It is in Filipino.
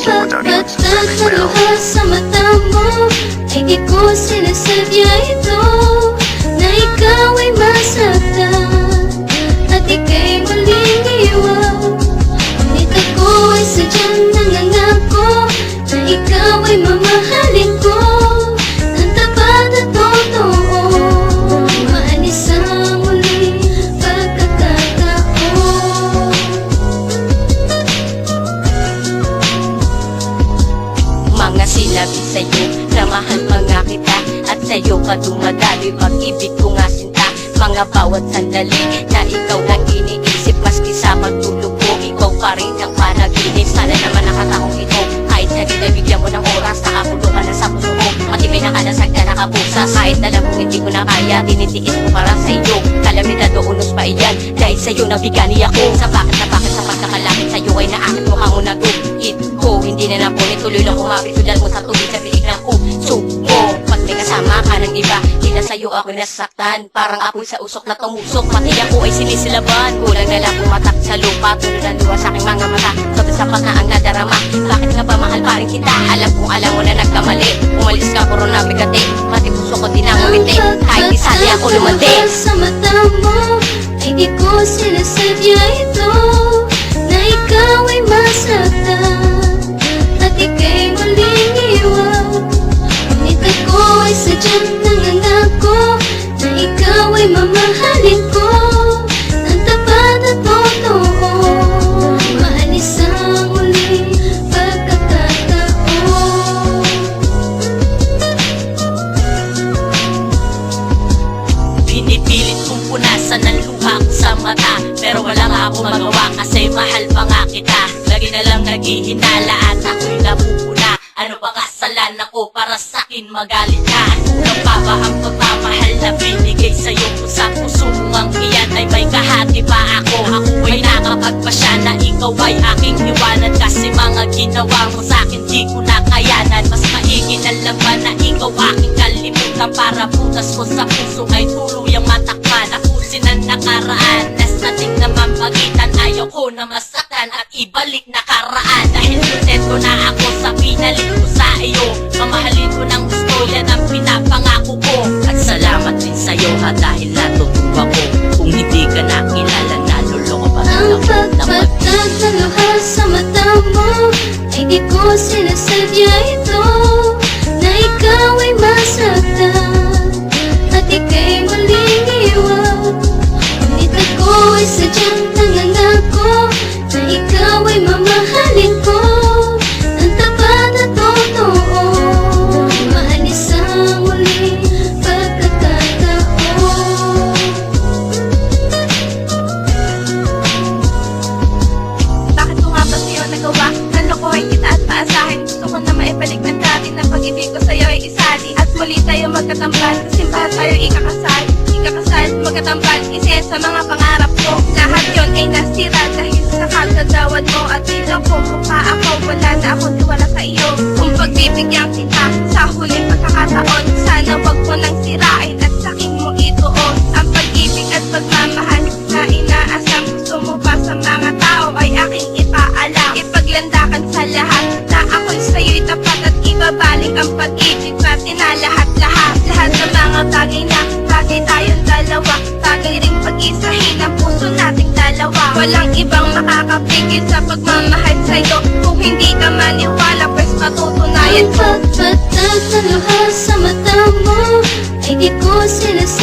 pagpatag na luha sa mata mo, ay di ko sinasadya ito, na ikaw ay masaktan at ika'y maling iwan. Ngunit ako ay sadyang nangangako na ikaw ay mamahalin ko ng tapat at totoo. Maanis ang muling pagkakataon. Mga sinabi sa'yo na mahal pa nga kita, at sa'yo ka dumadaloy pag-ibig ko nga sinta. Mga bawat sandali na ikaw lang iniisip, maski sa pagtulog ko, ikaw pa rin ang panaginip. Sana naman nakatakong ito, kahit na di nabigyan mo ng oras, nakapulo ka na sa puso mo, matibay na kalasag na nakapusa. Kahit alam mong hindi ko na kaya, tinitiis ko para sa iyo. Kalamidad o unos pa iyan, dahil sa'yo nabigani ako. Sa bakit sa pagkakalapit sa'yo ay naakit mo kang unagugit ko. Hindi na napunit, tuloy lang kumapit, tulad mo sa tubig sa pilig ng puso mo. Pag may kasama ka ng iba, di na sa'yo ako nasaktan. Parang apoy sa usok na tumusok, pati ako ay sinisilaban. Kulang na lang pumatak sa lupa, tulad ng luha sa aking mga mata. Sobrang sapat na ang nadarama, bakit nga ba mahal pa rin kita? Alam kong alam mo na nagkamali, umalis ka puro na bigati, pati puso ko di na ngumiti, kahit isali ako lumandi. Sa mata mo, ay di ko sinasadya ito, na ikaw ay masaktan at ika'y maling iwan. Ngunit ako ay sadyang nangangako na ikaw ay mamahalin ko ng tapat at totoo. Maalis ang muling pagkakataon. Pinipilit kong punasan ng luha ko sa mata, pero wala nga ako magawa kasi mahal pa nga kita. Lagi na lang naghihinala at ako'y napupuna. Ano ba kasalanan ko para sa'kin magalit ka? Kulang pa ba ang pagmamahal na binigay sa'yo? Kung sa puso mo ang iyan ay may kahati pa ako. Ako ay nakapagpasya na ikaw ay aking iwanan, kasi mga ginawa mo sa'kin di ko na kayanan. Mas maigi na lang ba na ikaw aking kalimutan, para butas ko sa puso ay tuluyang matakpan. Tapusin ang nakaraan, nas nating naman pagitan. Ayaw ko na masaktan at ibalik nakaraan, dahil kontento na ako sa pinalit ko sa iyo. Mamahalin ko ng gusto, yan ang pinapangako ko. At salamat din sa'yo ha, dahil natutuwa ko. Kung hindi ka nakilala, naluloko pa rin Ang ako na pagpatag na luha sa mata mo, ay di ko sinasadya ito, na ikaw ay masaktan at ika'y maling iwan. Ngunit ako ay sadyang nangangako na ikaw ay mamahalin ko ng tapat at totoo. Maalis ang muling pagkakataon. Bakit ko nga ba sa'yo nagawa? Nalokohin kita at maasahin. Gusto ko na maibalik ng dati na pag-ibig ko sa'yo ay isali, at muli tayo magkatambal, kasimbahan tayo ikakasal. Ikakasal, magkatambal, isa sa mga pangarap ko. Lahat yon ay nasira dahil sa kagagawan mo, at tila ko mukha ako, wala na akong tiwala sa iyo. Kung pagbibigyan kita sa huling pagkakataon, sana wag mo nang sirain at sakin mo ituon ang pag-ibig at pagmamahal na inaasam. Gusto mo pa sa mga tao ay aking ipaalam, ipaglandakan sa lahat na ako'y sa'yo'y tapat, at ibabaling ang pag-ibig natin na lahat-lahat. Lahat ng mga bagay na bagay tayong dalawa, bagay ring pag-isahin ang puso nating dalawa. Walang ibang makakapigil sa pagmamahal sa'yo. Kung hindi ka maniwala, pues matutunayan Ang ko. pagpatag na luha sa mata mo, ay di ko sinasadya